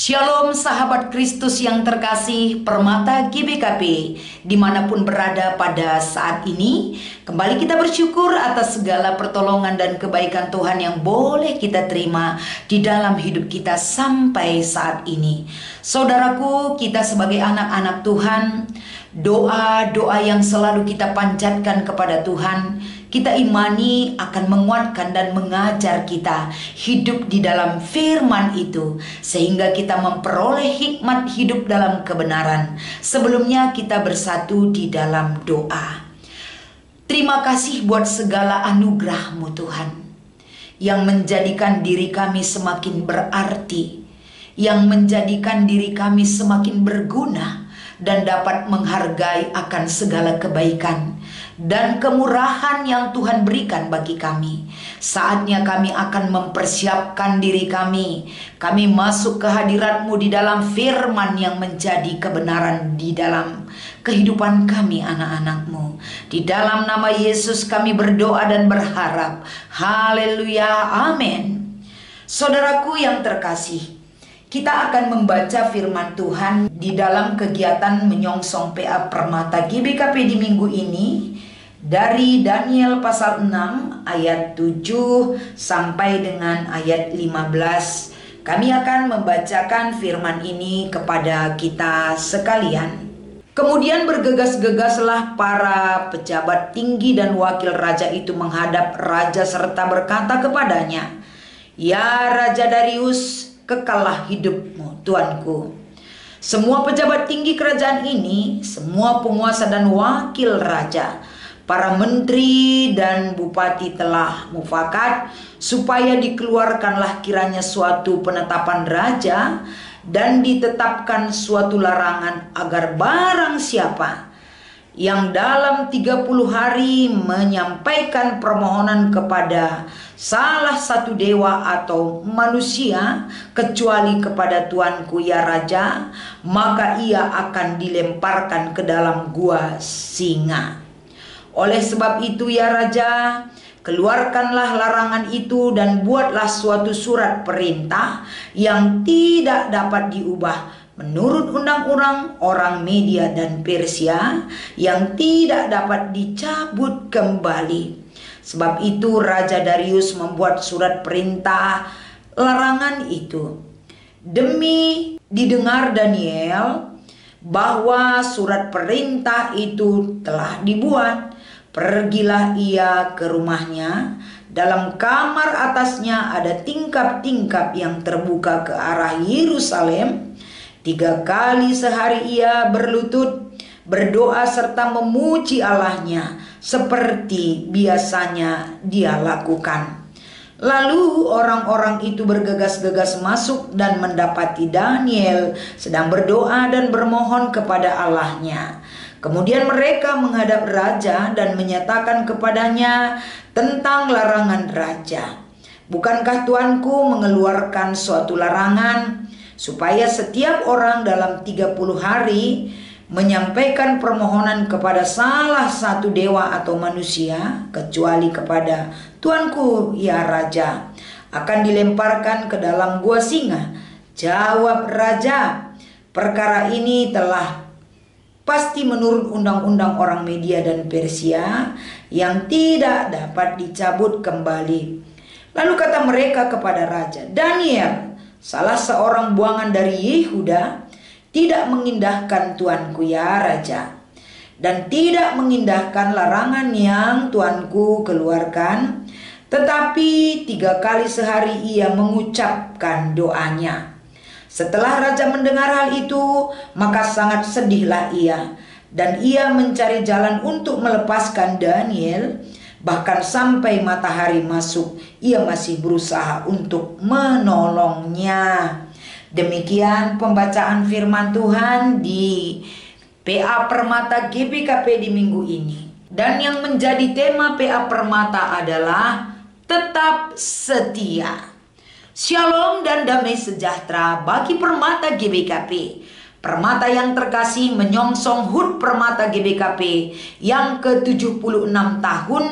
Shalom sahabat Kristus yang terkasih, Permata GBKP dimanapun berada pada saat ini. Kembali kita bersyukur atas segala pertolongan dan kebaikan Tuhan yang boleh kita terima di dalam hidup kita sampai saat ini. Saudaraku, kita sebagai anak-anak Tuhan, doa-doa yang selalu kita panjatkan kepada Tuhan, kita imani akan menguatkan dan mengajar kita hidup di dalam firman itu, sehingga kita memperoleh hikmat hidup dalam kebenaran. Sebelumnya kita bersatu di dalam doa. Terima kasih buat segala anugerah-Mu Tuhan, yang menjadikan diri kami semakin berarti, yang menjadikan diri kami semakin berguna, dan dapat menghargai akan segala kebaikan dan kemurahan yang Tuhan berikan bagi kami. Saatnya kami akan mempersiapkan diri kami. Kami masuk ke hadirat-Mu di dalam firman yang menjadi kebenaran di dalam kehidupan kami anak-anak-Mu. Di dalam nama Yesus kami berdoa dan berharap. Haleluya, amin. Saudaraku yang terkasih, kita akan membaca firman Tuhan di dalam kegiatan menyongsong PA Permata GBKP di minggu ini dari Daniel pasal 6 ayat 7 sampai dengan ayat 15. Kami akan membacakan firman ini kepada kita sekalian. Kemudian bergegas-gegaslah para pejabat tinggi dan wakil raja itu menghadap raja serta berkata kepadanya, "Ya Raja Darius, kekallah hidupmu, tuanku. Semua pejabat tinggi kerajaan ini, semua penguasa dan wakil raja, para menteri dan bupati telah mufakat supaya dikeluarkanlah kiranya suatu penetapan raja dan ditetapkan suatu larangan agar barang siapa yang dalam 30 hari menyampaikan permohonan kepada salah satu dewa atau manusia kecuali kepada tuanku ya Raja, maka ia akan dilemparkan ke dalam gua singa. Oleh sebab itu ya Raja, keluarkanlah larangan itu dan buatlah suatu surat perintah yang tidak dapat diubah menurut undang-undang orang Media dan Persia yang tidak dapat dicabut kembali. Sebab itu Raja Darius membuat surat perintah larangan itu. Demi didengar Daniel bahwa surat perintah itu telah dibuat, pergilah ia ke rumahnya. Dalam kamar atasnya ada tingkap-tingkap yang terbuka ke arah Yerusalem. 3 kali sehari ia berlutut, berdoa serta memuji Allahnya seperti biasanya dia lakukan. Lalu orang-orang itu bergegas-gegas masuk dan mendapati Daniel sedang berdoa dan bermohon kepada Allahnya. Kemudian mereka menghadap raja dan menyatakan kepadanya tentang larangan raja. "Bukankah tuanku mengeluarkan suatu larangan supaya setiap orang dalam 30 hari menyampaikan permohonan kepada salah satu dewa atau manusia kecuali kepada tuanku ya Raja akan dilemparkan ke dalam gua singa?" Jawab raja, "Perkara ini telah pasti menurut undang-undang orang Media dan Persia yang tidak dapat dicabut kembali." Lalu kata mereka kepada raja, "Daniel, salah seorang buangan dari Yehuda, tidak mengindahkan tuanku ya Raja, dan tidak mengindahkan larangan yang tuanku keluarkan, tetapi 3 kali sehari ia mengucapkan doanya." Setelah raja mendengar hal itu, maka sangat sedihlah ia, dan ia mencari jalan untuk melepaskan Daniel. Bahkan sampai matahari masuk, ia masih berusaha untuk menolongnya. Demikian pembacaan firman Tuhan di PA Permata GBKP di minggu ini. Dan yang menjadi tema PA Permata adalah tetap setia. Shalom dan damai sejahtera bagi Permata GBKP. Permata yang terkasih menyongsong HUT Permata GBKP yang ke-76 tahun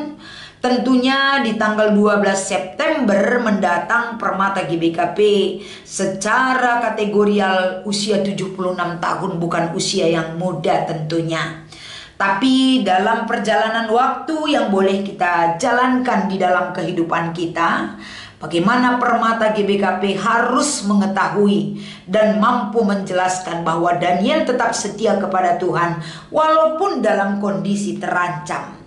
Tentunya di tanggal 12 September mendatang Permata GBKP secara kategorial usia 76 tahun, bukan usia yang muda tentunya. Tapi dalam perjalanan waktu yang boleh kita jalankan di dalam kehidupan kita, bagaimana Permata GBKP harus mengetahui dan mampu menjelaskan bahwa Daniel tetap setia kepada Tuhan walaupun dalam kondisi terancam.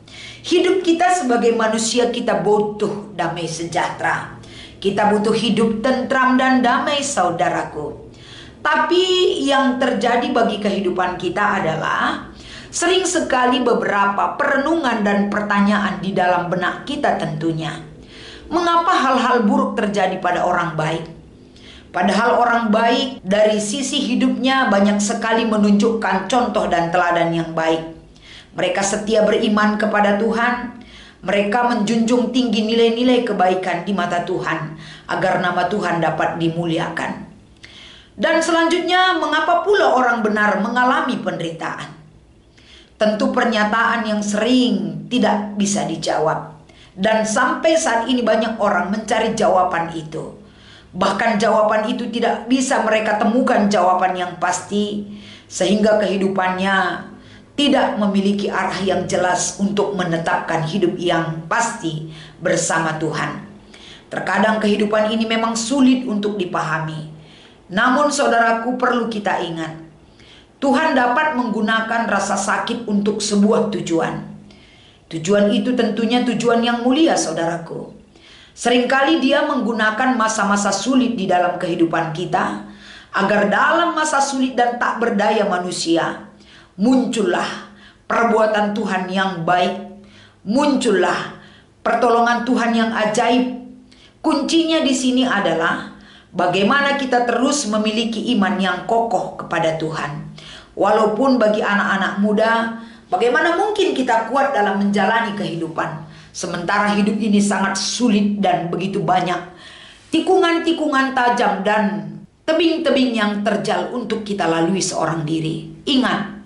Hidup kita sebagai manusia, kita butuh damai sejahtera. Kita butuh hidup tentram dan damai, saudaraku. Tapi yang terjadi bagi kehidupan kita adalah sering sekali beberapa perenungan dan pertanyaan di dalam benak kita tentunya. Mengapa hal-hal buruk terjadi pada orang baik? Padahal orang baik dari sisi hidupnya banyak sekali menunjukkan contoh dan teladan yang baik. Mereka setia beriman kepada Tuhan. Mereka menjunjung tinggi nilai-nilai kebaikan di mata Tuhan agar nama Tuhan dapat dimuliakan. Dan selanjutnya, mengapa pula orang benar mengalami penderitaan? Tentu pernyataan yang sering tidak bisa dijawab. Dan sampai saat ini banyak orang mencari jawaban itu. Bahkan jawaban itu tidak bisa mereka temukan jawaban yang pasti, sehingga kehidupannya tidak memiliki arah yang jelas untuk menetapkan hidup yang pasti bersama Tuhan. Terkadang kehidupan ini memang sulit untuk dipahami. Namun saudaraku, perlu kita ingat, Tuhan dapat menggunakan rasa sakit untuk sebuah tujuan. Tujuan itu tentunya tujuan yang mulia, saudaraku. Seringkali Dia menggunakan masa-masa sulit di dalam kehidupan kita, agar dalam masa sulit dan tak berdaya manusia, muncullah perbuatan Tuhan yang baik, muncullah pertolongan Tuhan yang ajaib. Kuncinya di sini adalah bagaimana kita terus memiliki iman yang kokoh kepada Tuhan. Walaupun bagi anak-anak muda, bagaimana mungkin kita kuat dalam menjalani kehidupan, sementara hidup ini sangat sulit dan begitu banyak tikungan-tikungan tajam dan tebing-tebing yang terjal untuk kita lalui seorang diri. Ingat,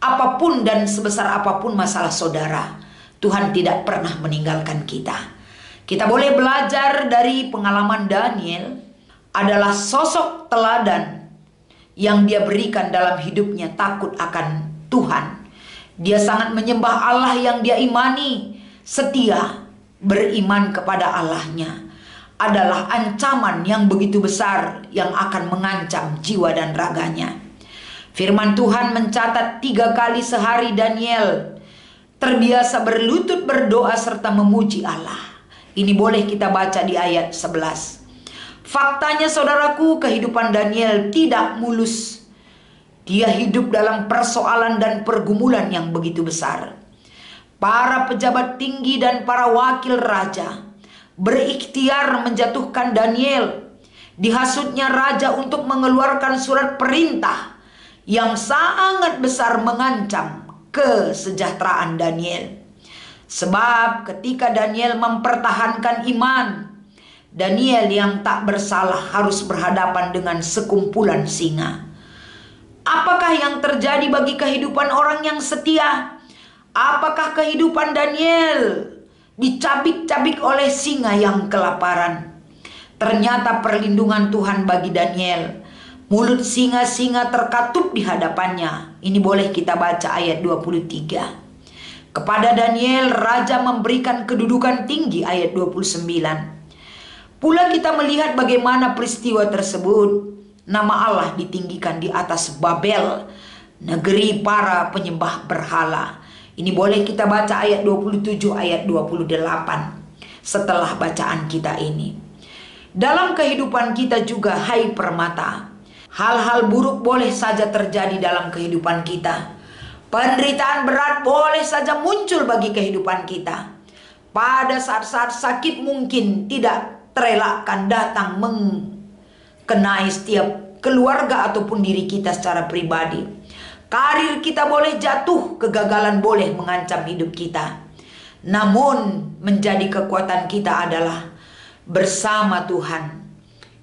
apapun dan sebesar apapun masalah saudara, Tuhan tidak pernah meninggalkan kita. Kita boleh belajar dari pengalaman Daniel, adalah sosok teladan yang dia berikan dalam hidupnya, takut akan Tuhan. Dia sangat menyembah Allah yang dia imani, setia beriman kepada Allahnya. Adalah ancaman yang begitu besar yang akan mengancam jiwa dan raganya. Firman Tuhan mencatat 3 kali sehari Daniel terbiasa berlutut berdoa serta memuji Allah. Ini boleh kita baca di ayat 11. Faktanya saudaraku, kehidupan Daniel tidak mulus. Dia hidup dalam persoalan dan pergumulan yang begitu besar. Para pejabat tinggi dan para wakil raja berikhtiar menjatuhkan Daniel. Dihasutnya raja untuk mengeluarkan surat perintah yang sangat besar mengancam kesejahteraan Daniel. Sebab ketika Daniel mempertahankan iman, Daniel yang tak bersalah harus berhadapan dengan sekumpulan singa. Apakah yang terjadi bagi kehidupan orang yang setia? Apakah kehidupan Daniel dicabik-cabik oleh singa yang kelaparan? Ternyata perlindungan Tuhan bagi Daniel. Mulut singa-singa terkatup di hadapannya. Ini boleh kita baca ayat 23. Kepada Daniel, raja memberikan kedudukan tinggi, ayat 29. Pula kita melihat bagaimana peristiwa tersebut. Nama Allah ditinggikan di atas Babel, negeri para penyembah berhala. Ini boleh kita baca ayat 27, ayat 28 setelah bacaan kita ini. Dalam kehidupan kita juga, hai permata, hal-hal buruk boleh saja terjadi dalam kehidupan kita. Penderitaan berat boleh saja muncul bagi kehidupan kita. Pada saat-saat sakit mungkin tidak terelakkan datang mengenai setiap keluarga ataupun diri kita secara pribadi. Karir kita boleh jatuh, kegagalan boleh mengancam hidup kita. Namun menjadi kekuatan kita adalah bersama Tuhan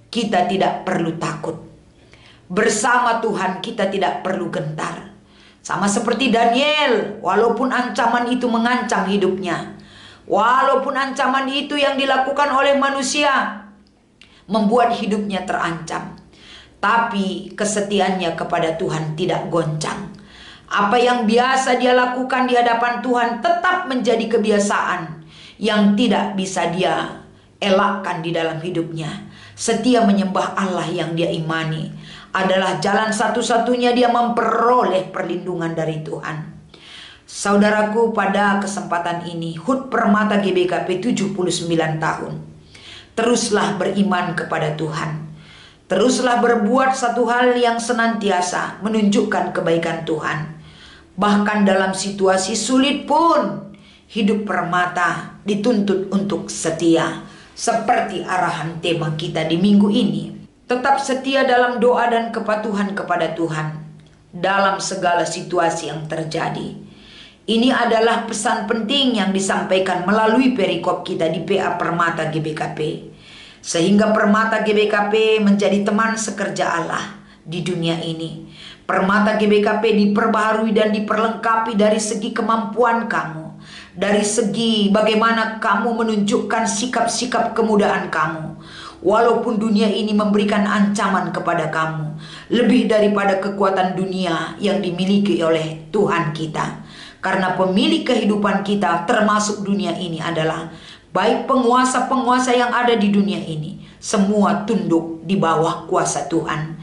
kita tidak perlu takut. Bersama Tuhan kita tidak perlu gentar. Sama seperti Daniel, walaupun ancaman itu mengancam hidupnya, Walaupun ancaman itu yang dilakukan oleh manusia membuat hidupnya terancam, tapi kesetiaannya kepada Tuhan tidak goncang. Apa yang biasa dia lakukan di hadapan Tuhan tetap menjadi kebiasaan yang tidak bisa dia elakkan di dalam hidupnya. Setia menyembah Allah yang dia imani adalah jalan satu-satunya dia memperoleh perlindungan dari Tuhan. Saudaraku, pada kesempatan ini HUT Permata GBKP 79 tahun. Teruslah beriman kepada Tuhan. Teruslah berbuat satu hal yang senantiasa menunjukkan kebaikan Tuhan. Bahkan dalam situasi sulit pun hidup Permata dituntut untuk setia. Seperti arahan tema kita di minggu ini. Tetap setia dalam doa dan kepatuhan kepada Tuhan dalam segala situasi yang terjadi. Ini adalah pesan penting yang disampaikan melalui perikop kita di PA Permata GBKP. Sehingga Permata GBKP menjadi teman sekerja Allah di dunia ini. Permata GBKP diperbaharui dan diperlengkapi dari segi kemampuan kamu. Dari segi bagaimana kamu menunjukkan sikap-sikap kemudahan kamu. Walaupun dunia ini memberikan ancaman kepada kamu. Lebih daripada kekuatan dunia yang dimiliki oleh Tuhan kita. Karena pemilik kehidupan kita termasuk dunia ini adalah baik penguasa-penguasa yang ada di dunia ini. Semua tunduk di bawah kuasa Tuhan.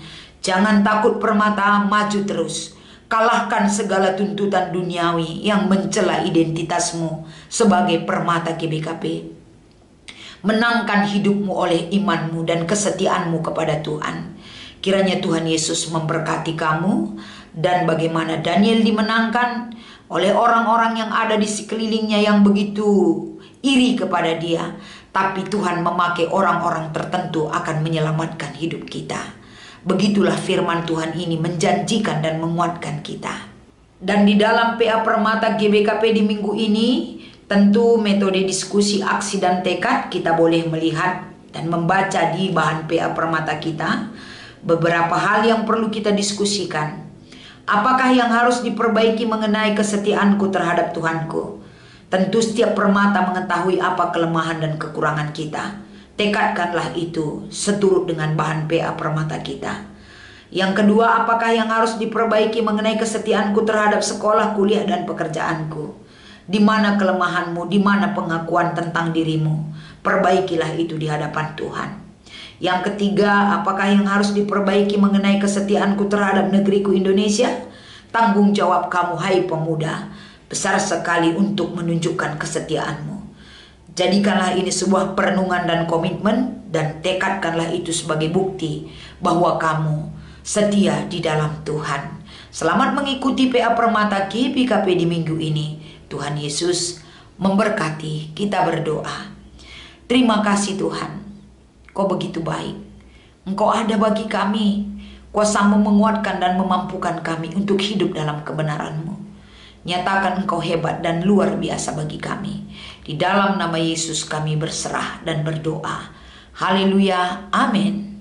Jangan takut Permata, maju terus. Kalahkan segala tuntutan duniawi yang mencela identitasmu sebagai Permata GBKP. Menangkan hidupmu oleh imanmu dan kesetiaanmu kepada Tuhan. Kiranya Tuhan Yesus memberkati kamu. Dan bagaimana Daniel dimenangkan oleh orang-orang yang ada di sekelilingnya yang begitu iri kepada dia. Tapi Tuhan memakai orang-orang tertentu akan menyelamatkan hidup kita. Begitulah firman Tuhan ini menjanjikan dan menguatkan kita. Dan di dalam PA Permata GBKP di minggu ini, tentu metode diskusi, aksi, dan tekad kita boleh melihat dan membaca di bahan PA Permata kita. Beberapa hal yang perlu kita diskusikan. Apakah yang harus diperbaiki mengenai kesetiaanku terhadap Tuhanku? Tentu setiap permata mengetahui apa kelemahan dan kekurangan kita. Tekadkanlah itu seturut dengan bahan PA Permata kita. Yang kedua, apakah yang harus diperbaiki mengenai kesetiaanku terhadap sekolah, kuliah, dan pekerjaanku? Di mana kelemahanmu, di mana pengakuan tentang dirimu? Perbaikilah itu di hadapan Tuhan. Yang ketiga, apakah yang harus diperbaiki mengenai kesetiaanku terhadap negeriku Indonesia? Tanggung jawab kamu, hai pemuda, besar sekali untuk menunjukkan kesetiaanmu. Jadikanlah ini sebuah perenungan dan komitmen, dan tekadkanlah itu sebagai bukti bahwa kamu setia di dalam Tuhan. Selamat mengikuti PA Permata GBKP di minggu ini. Tuhan Yesus memberkati. Kita berdoa. Terima kasih Tuhan, Kau begitu baik. Engkau ada bagi kami. Kuasa-Mu menguatkan dan memampukan kami untuk hidup dalam kebenaran-Mu. Nyatakan Engkau hebat dan luar biasa bagi kami. Di dalam nama Yesus kami berserah dan berdoa. Haleluya. Amin.